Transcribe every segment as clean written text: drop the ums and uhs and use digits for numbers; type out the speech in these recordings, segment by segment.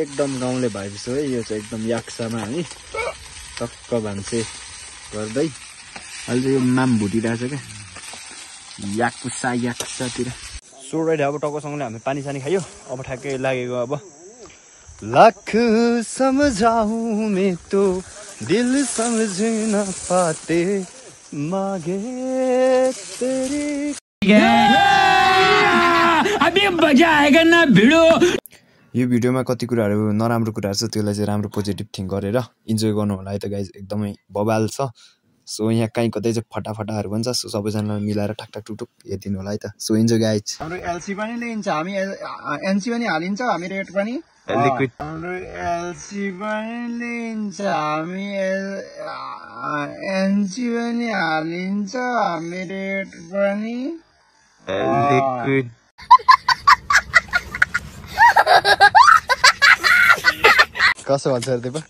एकदम गाउँले भाइब्स हो है। यो चाहिँ एकदम याक्सामा हामी टक्क भान्से गर्दै अहिले यो माम भुटिरहेछ क्या याक्सातिर। सो राइट अब टक्कसँगले हामी पानी सानी खायो। अब ठ्याक्कै लागेको अब लाख समझाऊं मैं तो दिल समझ न पाते मागे तेरी अभी मजा आएगा ना भिडो। यो भिडियोमा कति कुराहरू नराम्रो कुराहरू छ त्यसलाई चाहिँ राम्रो पोजिटिभ थिङ्क गरेर इन्जोय गर्नु होला है त गाइज। एकदमै बबाल छ। सो यहाँ कहीँ कतै चाहिँ फटाफटाहरू पनि छ। सो सबैजना मिलाएर ठकठक टुकटुक हेरिदिनु होला है त। So enjoy guys. हाम्रो एलसी पनि लिन्छ हामी, एनसी पनि हालिन्छ हामी, रेट पनि लिक्विड हाम्रो एलसी पनि लिन्छ हामी, एनसी पनि हालिन्छ हामी, रेट पनि लिक्विड। कसो भन्छ अरे देवा?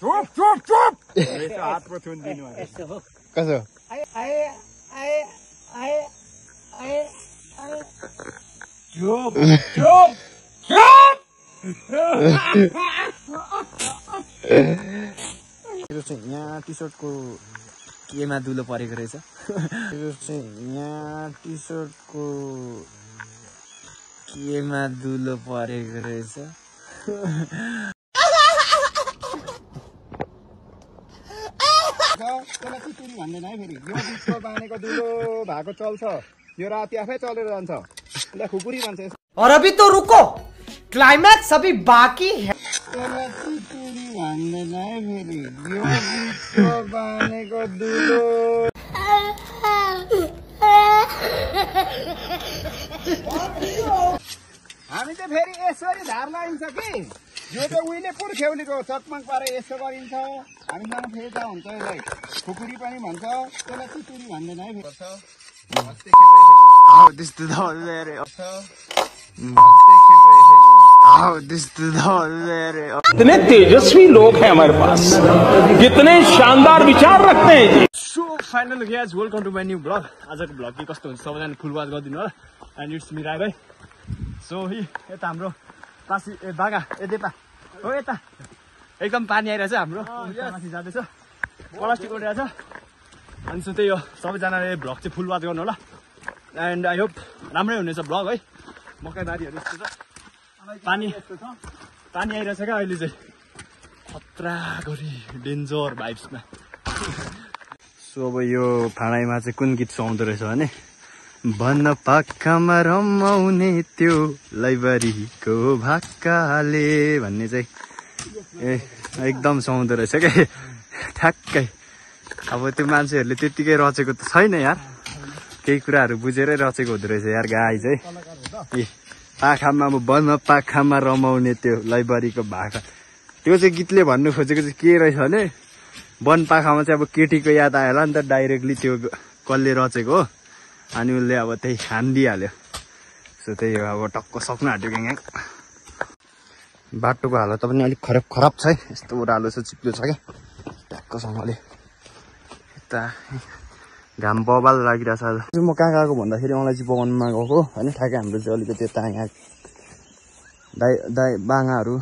चुप चुप चुप हातमा छुन्दिनु कसो? चुप चुप चुप। यो चाहिँ यहाँ टी सर्टको केमा दुलो परेको रहेछ। यो चाहिँ यहाँ टी सर्टको केमा दुलो परेको रहेछ। त्यसलाई चितुरी भन्दैन है फेरि। यो बिचको बानेको दुलो भएको चल्छ, यो राति आफै चलेर जान्छ, त्यसलाई खुकुरी भन्छ। और अभी तो रुको, क्लाइमैक्स अभी बाकी है। त्यसलाई चितुरी भन्दैन है फेरि। यो बिचको बानेको दुलो हामी चाहिँ फेरि यसरी धार लाइन्छ कि यो चाहिँ उहिले पुर्ख्यौलीको चकमक पारेर यसो गरिन्छ। हामीसँग फेरि हुन्छ यसलाई खुकुरी पनि भन्छ, त्यसलाई चितुरी भन्दैन है फेरि। कितने तेजस्वी लोग हैं हमारे पास, कितने शानदार विचार रखते हैं जी। So final guys welcome to my new blog. आजको ब्लग के कस्तो हुन्छ सबैजना फुल वाच गरिदिनु होला। एन्ड इट्स मी राई भाइ। सो यता हाम्रो पासी बागा देपा हो, यता एकदम पानी आइरहेछ। हाम्रो माथि जाँदैछ, प्लास्टिक उडिरहेछ। अनि सो त्यही हो, सबैजनाले भ्लग चाहिँ फुल वाच गर्नु होला। एन्ड आई होप राम्रै हुनेछ भ्लग है। मकैबारीहरू यस्तो छ, पानी आइरहेछ क्या अहिले चाहिँ खतरा गरी डेन्जर भाइब्समा। सो अब यो फाँडाइमा चाहिँ कुन गीत सुहाउँदो रहेछ भने भन्न पाखामा रमाउने त्यो लाइब्रेरीको भाकाले भन्ने चाहिँ एकदम सुहाउँदो रहेछ क्या ठ्याक्कै। अब त्यो मान्छेहरूले त्यत्तिकै रचेको त छैन यार, केही कुराहरू बुझेरै रचेको हुँदो रहेछ यार गाई चाहिँ। पाखामा अब भन्न पाखामा रमाउने त्यो लाइब्रेरीको भाका, त्यो चाहिँ गीतले भन्नु खोजेको चाहिँ के रहेछ भने वन पाखामा चाहिँ अब केटीको याद आयो होला नि त डाइरेक्टली, त्यो कसले रचेको हो। अनि उसले अब त्यही हानिदिइहाल्यो। सो त्यही हो, अब टक्क सक्नु आँट्यो ग्याङ। बाटोको हालत पनि अलिक खराब छ है, यस्तो ओह्रालो छ, चिप्लो छ क्या टक्कसँगले। यता घाम बबाल लागिरहेछ आज। म कहाँ गएको भन्दाखेरि अलैँची बगानमा गएको होइन, ठ्याक्कै हाम्रो चाहिँ अलिकति यता यहाँ बाङाहरू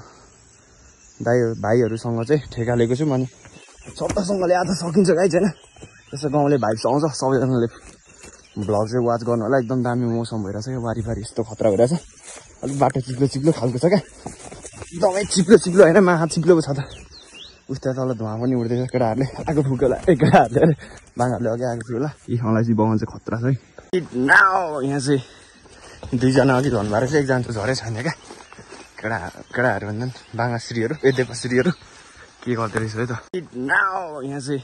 भाइहरूसँग चाहिँ ठेका लिएको छु। अनि सट्टासँगले आज सकिन्छ गाई छैन, त्यसो गाउँले भाइब्स आउँछ। सबैजनाले भ्लग चाहिँ वाच गर्नु होला। एकदम दामी मौसम भइरहेछ क्या, वारिपारि यस्तो खतरा भइरहेछ। अलिक बाटो चिप्लो खालको छ क्या, एकदमै चिप्लो होइन, माहा चिप्लो छ त। उस्ता तल धुवा पनि उड्दैछ, केटाहरूले आगो फुक्योला, केटाहरूले बाङहरूले अघि आगो फुक्योला। यी अलैँची बगान चाहिँ खतरा छ है। यहाँ चाहिँ दुईजना अघि भन्नुभएको रहेछ, एकजना चाहिँ झरै छैन क्या। केटाहरू भन्दा बाङाश्रीहरू देपाश्रीहरू के गर्दो रहेछ है त। यहाँ चाहिँ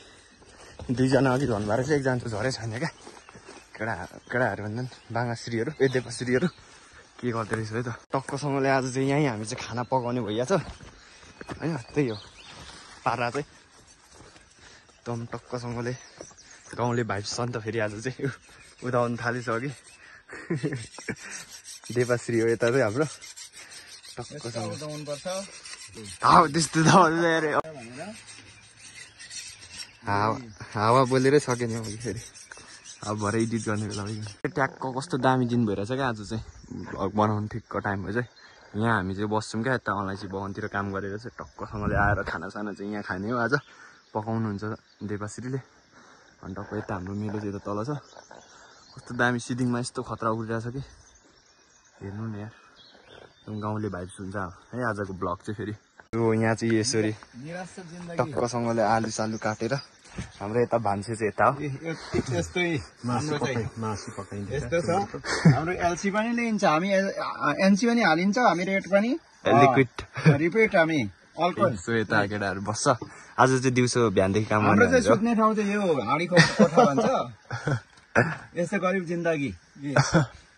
दुईजना अघि भन्नुभएको रहेछ, एकजना चाहिँ झरै छैन क्या। केटाहरू भन्दा बाङाश्रीहरू देपाश्रीहरू के गर्दो रहेछ है त। टक्कसँगले आज चाहिँ यहीँ हामी चाहिँ खाना पकाउने भइरहेछ होइन। त्यही हो पारा चाहिँ एकदम टक्कसँगले गाउँले भाइब्स छ नि त फेरि। आज चाहिँ उदाउनु थालिसक्यो देवाश्री हो यता चाहिँ हाम्रो टक्कसँग त्यस्तो अरे हावा बोलेरै सकेन मैले फेरि। अब भरे एडिट गर्ने बेला ट्याक्क कस्तो दामी दिन भइरहेछ क्या आज चाहिँ। भ्लग बनाउनु ठिक्क टाइम भएछ है। यहाँ हामी चाहिँ बस्छौँ क्या यता अलैँची बगानतिर काम गरेर चाहिँ टक्कसँगले आएर खानासाना चाहिँ यहाँ खाने हो आज पकाउनुहुन्छ देवाश्रीले अनि टक्क यता हाम्रो मेलो चाहिँ यता तल छ कस्तो दामी सिदिङमा यस्तो खतरा उडिरहेछ कि हेर्नु नि यार एकदम गाउँले भाइब्स हुन्छ है आजको ब्लग चाहिँ फेरि यो यहाँ चाहिँ यसरी टक्कसँगले आलु सालु काटेर हाम्रो यता भान्से चाहिँ यता हो यस्तै मासु पकाइन्छ यस्तो छ हाम्रो एलसी पनि लिन्छ हामी एनसी पनि हालिन्छ हामी रेट पनि लिक्विड रिपिट हामी अल्कोहल सो यता केटाहरू बस्छ आज चाहिँ दिउँसो बिहानदेखि काम हाम्रो चाहिँ गर्ने सुत्ने ठाउँ चाहिँ यो हाँडीको कोठा भन्छ यस्तो गरिब जिन्दगी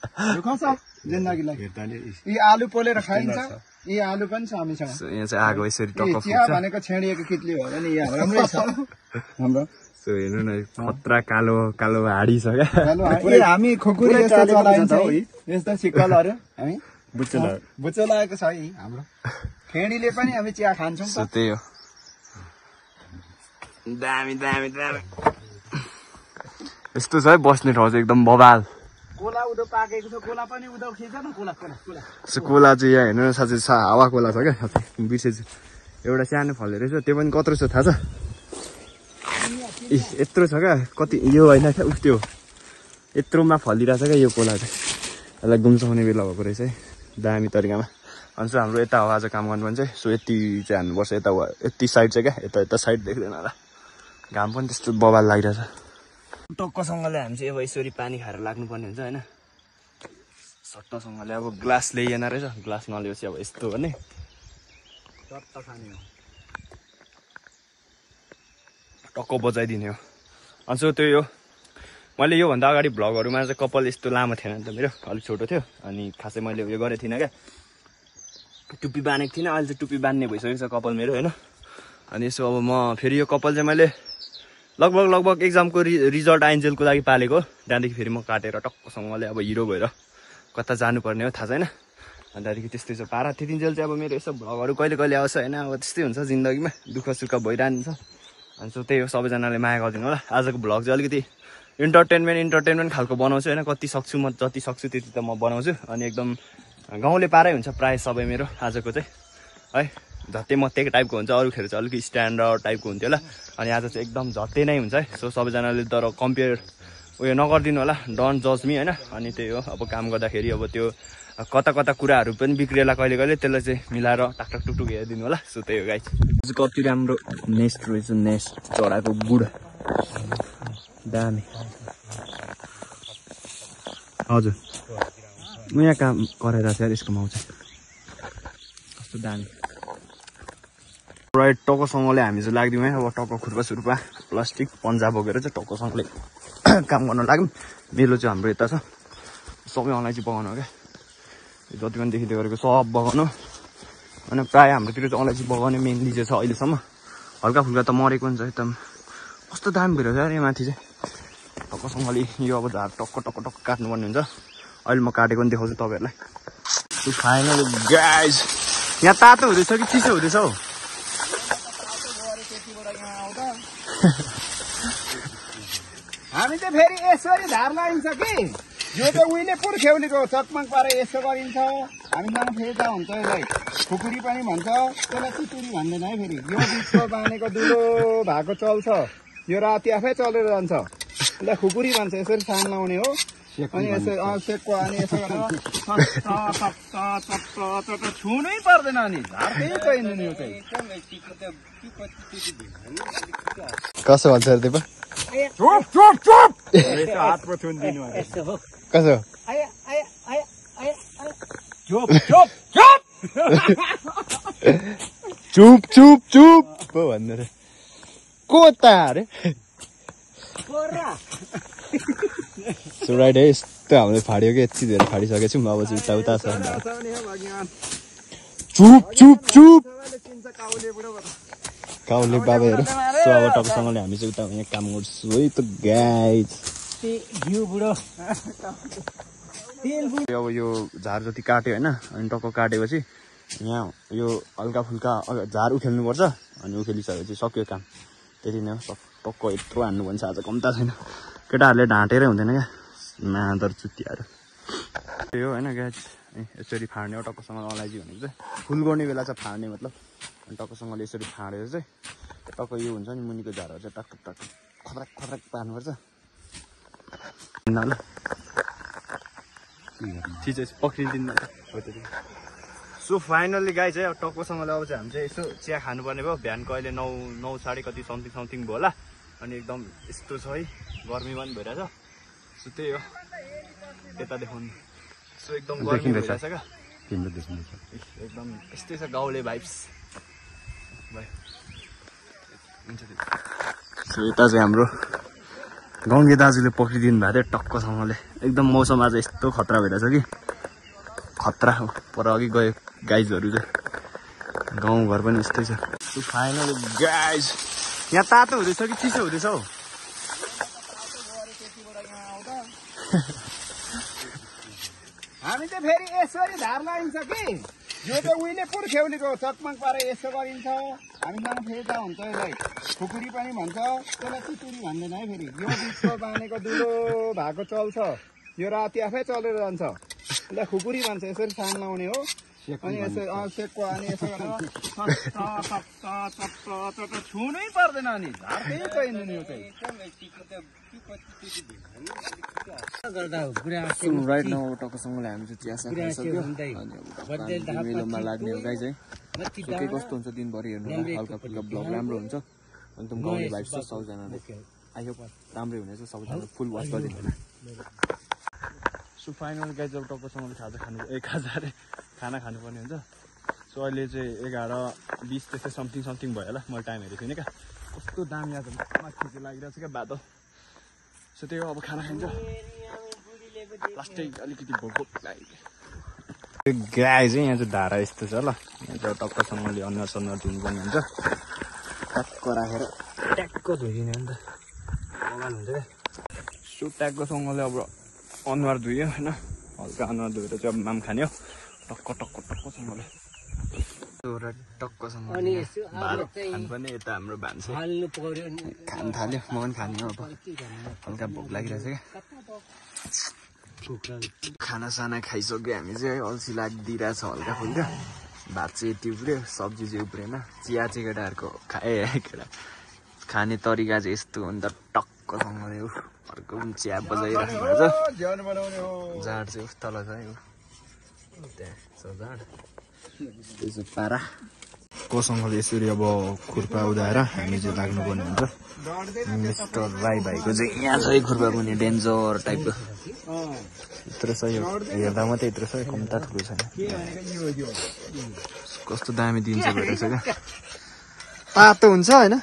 दुःख छ जिन्दगीलाई यी आलु पोलेर खाइन्छ यी आलु पनि छ हामीसँग यहाँ चाहिँ आगो यसरी टक्क चिया भनेको छेडिएको कित्ली हो नि यहाँ राम्रै छ हाम्रो सो हेर्नु न खतरा कालो कालो हाडी छ क्या हामी खुकुरी यस्तो चलाइन्छ यस्तो सिक्कलहरू हामी बुच्चो लागेको छ है हाम्रो खेडीले पनि हामी चिया खान्छौँ सो त्यही हो दामी दामी दामी यस्तो छ है बस्ने ठाउँ चाहिँ एकदम बबाल कोला उदो पाकेको छ कोला पनि उदो खिच्छ न कोला सो कोला चाहिँ यहाँ हेर्नु न साँच्चै हावा कोला छ क्या साथै बिर्सेछु एउटा सानो फल्ने रहेछ त्यो पनि कत्रो छ थाहा छ यत्रो छ क्या कति यो होइन क्या उस्तो यत्रोमा फलिरहेछ क्या यो कोला चाहिँ यसलाई गुम्साउने बेला भएको रहेछ है दामी तरिकामा अनि चाहिँ हाम्रो यता हो आज काम गर्नु भने चाहिँ सो यति चाहिँ हान्नुपर्छ यता यति साइड चाहिँ क्या यता साइड देख्दैन होला घाम पनि त्यस्तो बबाल लागिरहेछ टक्कसँगले हामी चाहिँ अब यसरी पानी खाएर लाग्नुपर्ने हुन्छ होइन सट्टसँगले अब ग्लास ल्याइएन रहेछ ग्लास नलिएपछि अब यस्तो हो भने सट्ट खाने हो टक्क बजाइदिने हो अनि सो त्यो यो मैले योभन्दा अगाडि भ्लगहरूमा चाहिँ कपाल यस्तो लामो थिएन नि त मेरो अलिक छोटो थियो अनि खासै मैले उयो गरेको थिइनँ क्या टुप्पी बाँधेको थिइनँ अहिले चाहिँ टुप्पी बाँध्ने भइसकेको छ कपाल मेरो होइन अनि यसो अब म फेरि यो कपाल चाहिँ मैले लगभग एक्जामको रिजल्ट आइन्जेलको लागि पालेको त्यहाँदेखि फेरि म काटेर टक्कसँगले अब हिरो भएर कता जानुपर्ने हो थाहा छैन अनि त्यहाँदेखि त्यस्तै छ पारा त्यतिन्जेल चाहिँ अब मेरो यसो भ्लगहरू कहिले कहिले आउँछ होइन अब त्यस्तै हुन्छ जिन्दगीमा दुःख सुख भइरहन्छ अनि सो त्यही हो सबैजनाले माया गरिदिनु होला आजको भ्लग चाहिँ अलिकति इन्टरटेनमेन्ट खालको बनाउँछु होइन कति सक्छु म जति सक्छु त्यति त म बनाउँछु अनि एकदम गाउँले पारै हुन्छ प्रायः सबै मेरो आजको चाहिँ है झट्टै मत्तेको टाइपको हुन्छ अरूखेर चाहिँ अलिकति स्ट्यान्डर्ड टाइपको हुन्थ्यो होला अनि आज चाहिँ एकदम झट्टै नै हुन्छ है सो सबैजनाले तर कम्पेयर उयो नगरिदिनु होला डोन्ट जज मी होइन अनि त्यही हो अब काम गर्दाखेरि अब त्यो कता कता कुराहरू पनि बिग्रिएला कहिले कहिले त्यसलाई चाहिँ मिलाएर टाकटाक टुकटुक हेरिदिनु होला सो त्यही हो गाइस कति राम्रो नेस्ट रहेछ नेस्ट चराको गुड दामी हजुर म यहाँ काम कराइरहेको छु यार यसको माउ चाहिँ कस्तो दामी राइट टक्कसँगले हामी चाहिँ लाग्दिउँ है अब टक्क खुर्पा सुर्पा प्लास्टिक पन्जा बोकेर चाहिँ टक्कसँगले काम गर्न लाग्यौँ मेलो चाहिँ हाम्रो यता छ सबै अलैँची बगाउनु हो क्या जति पनि देखिँदै गरेको सब बगाउनु होइन प्रायः हाम्रोतिर चाहिँ अलैँची बगाउने मेनली चाहिँ छ अहिलेसम्म हल्का फुल्का त मरेको हुन्छ एकदम कस्तो दामी भइरहेछ यार यहाँ माथि चाहिँ टक्कसँगले यो अब झार टक्क टक्क टक्क काट्नुपर्ने हुन्छ अहिले म काटेको पनि देखाउँछु तपाईँहरूलाई फाइनल गाइज यहाँ तातो हुँदैछ कि चिसो हुँदैछ हौ हामी चाहिँ फेरि यसरी धार लाइन्छ कि यो त उहिले पुर्ख्यौलीको चकमक पारेर यस्तो गरिन्छ हामीसँग फेदा हुन्छ यसलाई खुकुरी पनि भन्छ त्यसलाई चितुरी भन्दैन है फेरि यो बिचको बाँधेको दुलो भएको चल्छ यो राति आफै चलेर जान्छ यसलाई खुकुरी भन्छ यसरी सान लाउने हो अनि यसो सेकको अनि यसो गरेर छुनै पर्दैन अनि झार्दै चाहिँदैन यो चाहिँ कसो भन्छ त्यो हातमा छुनिदिनु कसो चुप चुप चुप पो भन्नु रे को त अरे राइट है यस्तो हामीले फाड्यो कि यति धेरै फाडिसकेको छौँ अब चाहिँ उता उता छ चुप चुप चुप काउले बाबाहरू सो अब टक्कसँगले हामी चाहिँ उता यहाँ काम गर्छु है त गाइज अब यो झार जति काट्यो होइन अनि टक्क काटेपछि यहाँ यो हल्का फुल्का झार उखेल्नुपर्छ अनि उखेलिसकेपछि सक्यो काम त्यति नै हो टक्क यत्रो हान्नु भन्छ आज कम्ता छैन केटाहरूले ढाँटेरै हुँदैन क्या मादर चुतिहरू त्यही हो होइन गाइज यसरी फाड्ने हो टक्कसँग अलैँची भनेको चाहिँ फुल गर्ने बेला चाहिँ फाड्ने मतलब अनि टक्कसँगले यसरी फाडेर चाहिँ टक्क यो हुन्छ नि मुनिको झारहरू चाहिँ टक्क टक्क खतराक खतराक पार्नुपर्छ ल चिज पक्रिदिनु सो फाइनल्ली गाई चाहिँ अब टक्कसँगले अब चाहिँ हामी चाहिँ यसो चिया खानुपर्ने भयो बिहानको अहिले 9 साढे कति समथिङ भयो होला अनि एकदम यस्तो छ है गर्मी पनि भइरहेछ सो त्यही हो यता देखाउनु सो एकदम गर्मी भइरहेछ क्या एकदम यस्तै छ गाउँले भाइब्स सो यता चाहिँ हाम्रो गाउँले दाजुले पक्रिदिनु भएको थियो टक्कसँगले एकदम मौसम आज यस्तो खतरा भइरहेछ कि खतरा हो पर अघि गयो गाइजहरू चाहिँ गाउँघर पनि यस्तै छ सो फाइनली गाइज यहाँ तातो हुँदैछ कि चिसो हुँदैछ हौ हामी त फेरि यसरी धार लाइन्छ कि यो त उहिले पुर्ख्यौलीको चकमक पारेर यसो गरिन्छ हामीसँग फेर्दा हुन्छ यसलाई खुकुरी पनि भन्छ त्यसलाई चितुरी भन्दैन है फेरि यो बिचको बाँधेको दुलो भएको चल्छ यो राति आफै चलेर जान्छ यसलाई खुकुरी भन्छ यसरी सान लाउने हो अनि यसो सेकको अनि यसो गरेर छुनै पर्दैन अनि झार्दै छैन नि यो चाहिँ राइट नाउ टक्कसँगले हामी चाहिँ चिया खाइसक्यो अनि मेलोमा लाग्ने हो गाई चाहिँ के कस्तो हुन्छ दिनभरि हेर्नु हल्का फुल्का ब्लग राम्रो हुन्छ अनि त गाउँले भाइब्स छ सबैजनाले आई होप राम्रै हुनेछ सबैजना फुल वाच गरिदिनु होला सो फाइनल गाई जब टक्कसँगले खाना खानुपर्ने हुन्छ सो अहिले चाहिँ 11:20 त्यस्तै समथिङ भयो होला मैले टाइम हेरेको थिइनँ क्या कस्तो दामी आज माथि लागिरहेको छ क्या बादल सो त्यही हो अब खाना खान्छ लास्टै अलिकति भोक लाग्यो गाई चाहिँ यहाँ चाहिँ धारा यस्तो छ ल यहाँ चाहिँ टक्कसँगले अनुहार धुनुपर्ने हुन्छ टक्क राखेर ट्याक्क धोइदिने हो नि त बगान हुन्छ क्या सो ट्याक्कसँगले अब अनुहार धोयो होइन हल्का अनुहार धोएर चाहिँ अब माम खाने हो टक्कसँगले टक्कसँगले खानुपर्ने यता हाम्रो भान्सा खान थाल्यो म पनि खाने हो अब हल्का भोक लागिरहेछ क्या खानासाना खाइसक्यो हामी चाहिँ अल्छी लाग्दिरहेछ हल्का फुल्का भात चाहिँ यति उब्रियो सब्जी चाहिँ उब्रेन चिया चाहिँ केटाहरूको केटा खाने तरिका चाहिँ यस्तो हो नि त टक्कसँगले अर्को पनि चिया बजाइराख्नु भएको छ जाँड चाहिँ तल छ है त्यहाँ छ जाँड त्यसो पारा कोसँगले यसरी अब खुर्पा उदाएर हामी चाहिँ लाग्नुपर्ने हुन्छ मिस्टर राई भाइको चाहिँ यहाँ छ है खुर्पा पनि डेन्जर टाइपको यत्रो छ यो हेर्दा मात्रै यत्रो छ कम्ता ठुलो छैन कस्तो दामी दिन्छ भइरहेछ क्या तातो हुन्छ होइन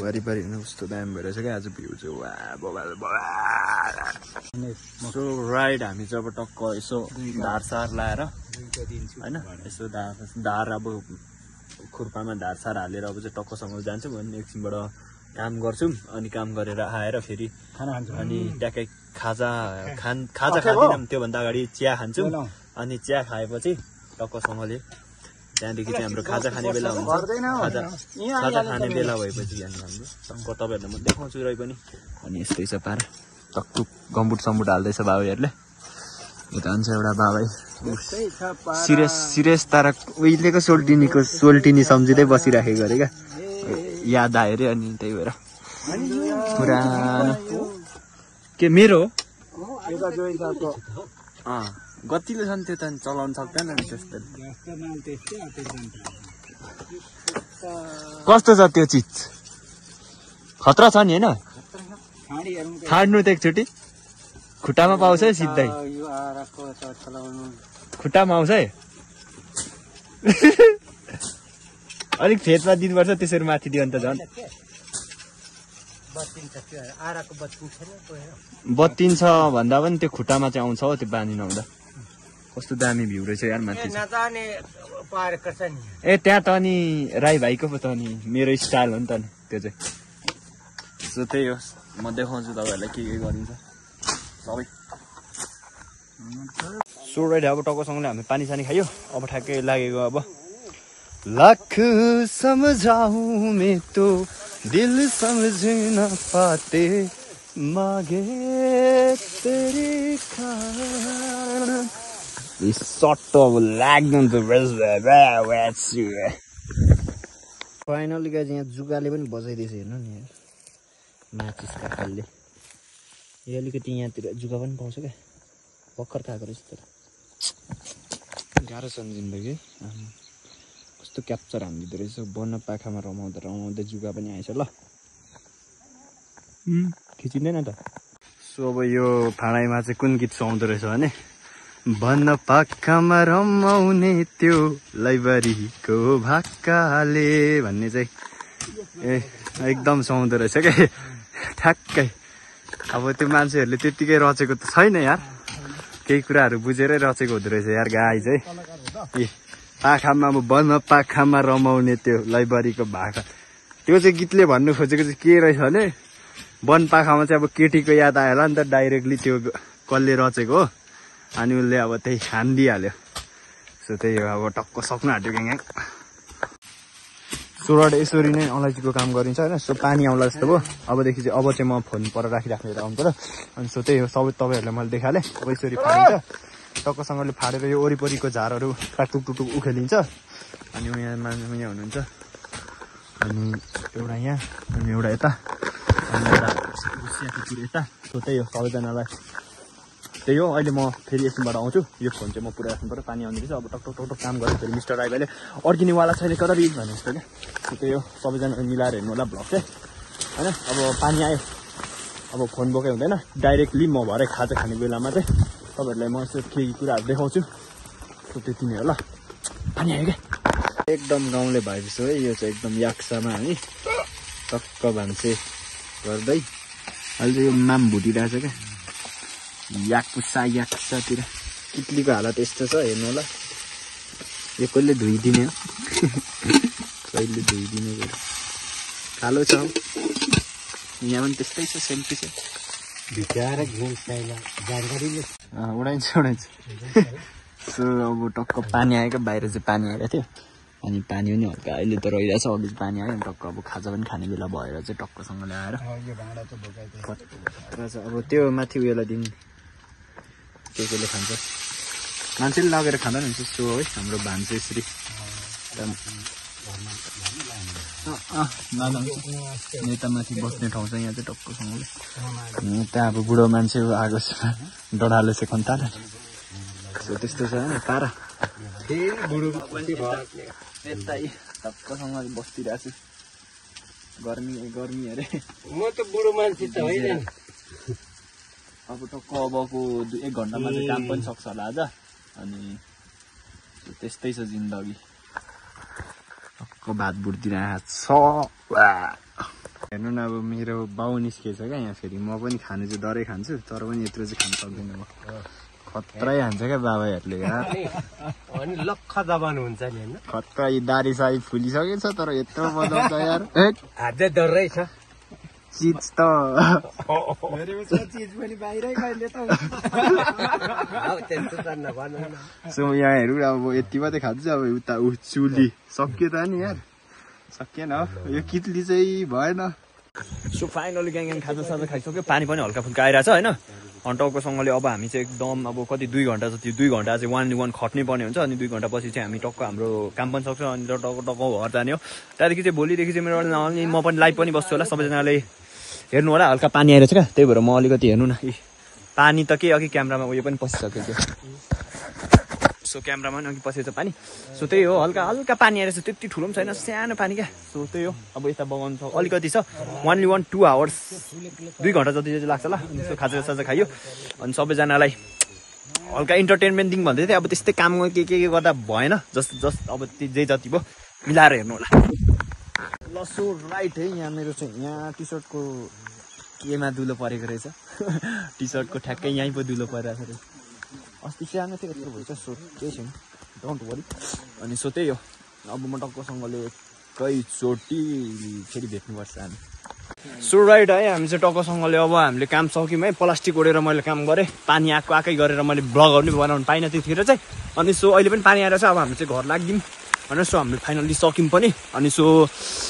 वरिपरि कस्तो दामी भइरहेछ क्या आज भ्यू चाहिँ वा बबाल सो राइड हामी चाहिँ अब टक्क यसो धारसार लाएर होइन यसो धार अब खुर्पामा धारसार हालेर अब चाहिँ टक्कसँग जान्छौँ अनि एकछिनबाट काम गर्छौँ अनि काम गरेर आएर फेरि अनि ट्याक्कै खाजा खाँदैनौँ त्योभन्दा अगाडि चिया खान्छौँ अनि चिया खाएपछि टक्कसँगले त्यहाँदेखि चाहिँ हाम्रो खाजा खाने बेला हुन्छ खाजा खाने बेला भएपछि हाम्रो टक्क तपाईँहरूलाई म देखाउँछु रही पनि अनि यस्तै छ पारा टक्क गम्बुट सम्बुट हाल्दैछ बाबैहरूले यता हुन्छ एउटा बाबै सिरियस तर उहिलेको सोल्टिनी सम्झिँदै बसिराखेको अरे क्या याद आयो अरे अनि त्यही भएर पुरानो के मेरो गतिलो छ नि त्यो त चलाउनु सक्दैन नि त्यस्तो कस्तो छ त्यो चिज खतरा छ नि होइन फाड्नु त एकचोटि खुट्टामा पाउँछ है सिधै खुट्टामा आउँछ है अलिक फेदमा दिनुपर्छ त्यसरी माथि दियो भने त झन् बत्तिन्छ भन्दा पनि त्यो खुट्टामा चाहिँ आउँछ हो त्यो बानी नहुँदा कस्तो दामी भ्यू रहेछ यार माथि ए त्यहाँ त अनि राई भाइको पो त अनि मेरो स्टाइल हो नि त नि त्यो चाहिँ सो त्यही हो म देखाउँछु तपाईँहरूलाई के गरिन्छ सबै सो राइट अब टक्कसँगले हामी पानी सानी खायो अब ठ्याक्कै लागेको अब लाख समझाऊं मैं तो दिल समझ न पाते मागे तेरी खान This sort of लाग्दैन त फाइनली गाइज यहाँ जुगाले पनि बजाइदिएछ हेर्नु नि यार माचिसका खालले यो अलिकति यहाँतिर जुगा पनि पाउँछ क्या भर्खर खाएको रहेछ तर गाह्रो छ नि जिन्दगी कस्तो क्याप्चर हानिदिँदो रहेछ बन्न पाखामा रमाउँदा रमाउँदै जुगा पनि आएछ ल खिचिँदैन त सो अब यो फाँडाइमा चाहिँ कुन गीत सुहाउँदो रहेछ भने बन्न पाखामा रमाउने त्यो लाइब्रेरीको भाकाले भन्ने चाहिँ एकदम सुहाउँदो रहेछ क्या ठ्याक्कै अब त्यो मान्छेहरूले त्यतिकै रचेको त छैन यार केही कुराहरू बुझेरै रचेको हुँदो रहेछ यार गाई चाहिँ पाखामा अब बन्न पाखामा रमाउने त्यो लाइब्रेरीको भाका त्यो चाहिँ गीतले भन्नु खोजेको चाहिँ के रहेछ भने वन पाखामा चाहिँ अब केटीको याद आयो होला नि त डाइरेक्टली त्यो कसले रचेको हो अनि उसले अब त्यही हानिदिइहाल्यो सो त्यही हो अब टक्क सक्नु आँट्यो ग्याङ सोरड यसरी नै अलैँचीको काम गरिन्छ होइन सो पानी आउला जस्तो भयो अबदेखि चाहिँ अब चाहिँ म फोन पर राखिराख्ने आउँछ र अनि सो त्यही हो सबै तपाईँहरूलाई मैले देखालेँ अब यसरी फालिन्छ टक्कसँगले फालेर यो वरिपरिको झारहरू टुक टुक उखेलिन्छ अनि यहाँ मान्छे यहाँ हुनुहुन्छ अनि एउटा यहाँ अनि एउटा यता अनि एउटा रुसियाकोतिर यता सो त्यही हो सबैजनालाई त्यही हो अहिले म फेरि एकछिनबाट आउँछु यो फोन चाहिँ म पुरा राख्नु पर्यो पानी आउँदैछ अब टक टक टक काम गरेँ फेरि मिस्टर राईले अड्किनेवाला छैन कतरी भने जस्तो क्या त्यही हो सबैजना मिलाएर हेर्नु होला ब्लग चाहिँ होइन अब पानी आयो अब फोन बोकै हुँदैन डाइरेक्टली म भरे खाजा खाने बेलामा चाहिँ तपाईँहरूलाई म यस्तो केही कुराहरू देखाउँछु सो त्यति नै हो ल पानी आयो क्या एकदम गाउँले भएपछि है यो चाहिँ एकदम याक्सामा है टक्क भान्से गर्दै अहिले चाहिँ यो माम भुटिरहेछ क्या याक्सातिर कित्लीको हालत यस्तो छ हेर्नु होला यो कहिले धोइदिने हो कहिले धोइदिने गएर कालो छ यहाँ पनि त्यस्तै छ सेल्फी छ उडाइन्छ सो अब टक्क पानी आएको बाहिर चाहिँ पानी आएको थियो अनि पानी पनि हल्का अहिले त रहिरहेछ अघि चाहिँ पानी आयो टक्क अब खाजा पनि खाने बेला भएर चाहिँ टक्कसँगले आएर अब त्यो माथि उयोलाई दिनु केले खान्छ मान्छेले लगेर खाँदा नि हुन्छ सो है हाम्रो भान्से श्री नेतामाथि बस्ने ठाउँ छ यहाँ चाहिँ टक्कसँगले त्यहाँ अब बुढो मान्छे आएको छ डढाले चाहिँ खन्ता सो त्यस्तो छ नि पारा यता टक्कसँगले बसिरहेको छु गर्मी अरे म त बुढो मान्छे त होइन अब टक्क अबको 1 घन्टामा चाहिँ काम पनि सक्छ होला आज अनि त्यस्तै छ जिन्दगी टक्क भात बुढिदिरहेको छ हेर्नु न अब मेरो बाउ निस्केछ क्या यहाँ फेरि म पनि खानु चाहिँ डरै खान्छु तर पनि यत्रो चाहिँ खानु सक्दैन म खत्रै हान्छ क्या बाबाहरूले यार अनि लक्ख दबाउनु हुन्छ नि हैन खत्रा दारी साई फुलिसकेछ तर यत्रो बजाउँछ यार अझै डरै छ चिज त चिज पनि बाहिरै कहिले त सो यहाँ हेरौँ अब यति मात्रै खान्छु अब उता चुली सक्यो त नि यार सकिएन यो कितली चाहिँ भएन सो फाइनली ग्याङ खाजा साजा खाइसक्यो पानी पनि हल्का फुल्का आइरहेछ होइन अनि टाउकोसँगले अब हामी चाहिँ एकदम अब कति 2 घन्टा जति 2 घन्टा चाहिँ 1 खट्नै पर्ने हुन्छ अनि 2 घन्टा पछि चाहिँ हामी टक्क हाम्रो काम पनि सक्छ अनि टक्क घर जाने हो त्यहाँदेखि चाहिँ भोलिदेखि चाहिँ मेरो अनि म पनि लाइभ पनि बस्छु होला सबैजनाले हेर्नु होला हल्का पानी आइरहेछ क्या त्यही भएर म अलिकति हेर्नु न पानी त के अघि क्यामेरामा उयो पनि पसिसक्यो त्यो सो क्यामेरामा पनि अघि पसेको छ पानी सो त्यही हो हल्का हल्का पानी आइरहेछ त्यति ठुलो पनि छैन सानो पानी क्या सो त्यही हो अब यता बगाउनु छ अलिकति छ 2 आवर्स 2 घन्टा जति चाहिँ लाग्छ ल अनि सो खाजा साजा खायो अनि सबैजनालाई हल्का इन्टरटेनमेन्ट दिउँ भन्दै थिएँ अब त्यस्तै काम के गर्दा भएन जस्ट अब जे जति भयो मिलाएर हेर्नु होला ल सो राइट है यहाँ मेरो चाहिँ यहाँ टी सर्टको केमा दुलो परेको रहेछ टी सर्टको ठ्याक्कै यहीँ पो दुलो परिरहेको रहेछ अस्ति सानो थियो यत्रो भएछ सो केही छैन डोन्ट वरी अनि सो त्यही हो अब म टक्कसँगले एकैचोटि फेरि भेट्नुपर्छ हामी सो राइट है हामी चाहिँ टक्कसँगले अब हामीले काम सक्यौँ है प्लास्टिक ओढेर मैले काम गरेँ पानी आएकै गरेर मैले ब्लगहरू पनि बनाउनु पाइनँ त्यतिखेर चाहिँ अनि सो अहिले पनि पानी आएर चाहिँ अब हामी चाहिँ घर लाग्दिउँ होइन। सो हामीले फाइनल्ली सक्यौँ पनि। अनि सो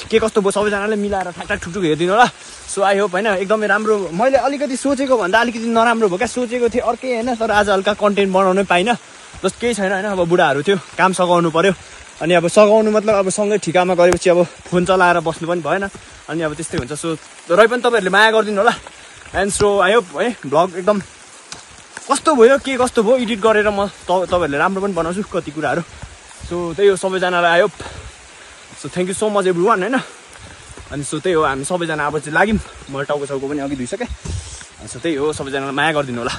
के कस्तो भयो सबैजनाले मिलाएर ठ्याक ठुकठुक हेरिदिनु होला। सो आई होप होइन एकदमै राम्रो। मैले अलिकति सोचेको भन्दा अलिकति नराम्रो भयो क्या। सोचेको थिएँ अर्कै होइन, तर आज हल्का कन्टेन्ट बनाउनै पाइनँ। जस्तो केही छैन होइन। अब बुढाहरू थियो, काम सघाउनु पऱ्यो। अनि अब सघाउनु मतलब अब सँगै ठिकामा गरेपछि अब फोन चलाएर बस्नु पनि भएन। अनि अब त्यस्तै हुन्छ। सो तरै पनि तपाईँहरूले माया गरिदिनु होला। एन्ड सो आई होप है भ्लग एकदम कस्तो भयो के कस्तो भयो एडिट गरेर म तपाईँहरूले राम्रो पनि बनाउँछु कति कुराहरू। सो त्यही हो सबैजनालाई I hope. So thank you so much every one होइन। अनि सो त्यही हो हामी सबैजना अब चाहिँ लाग्यौँ। मैले टाउको पनि अघि धुइसकेँ। सो त्यही हो सबैजनालाई माया गरिदिनु होला।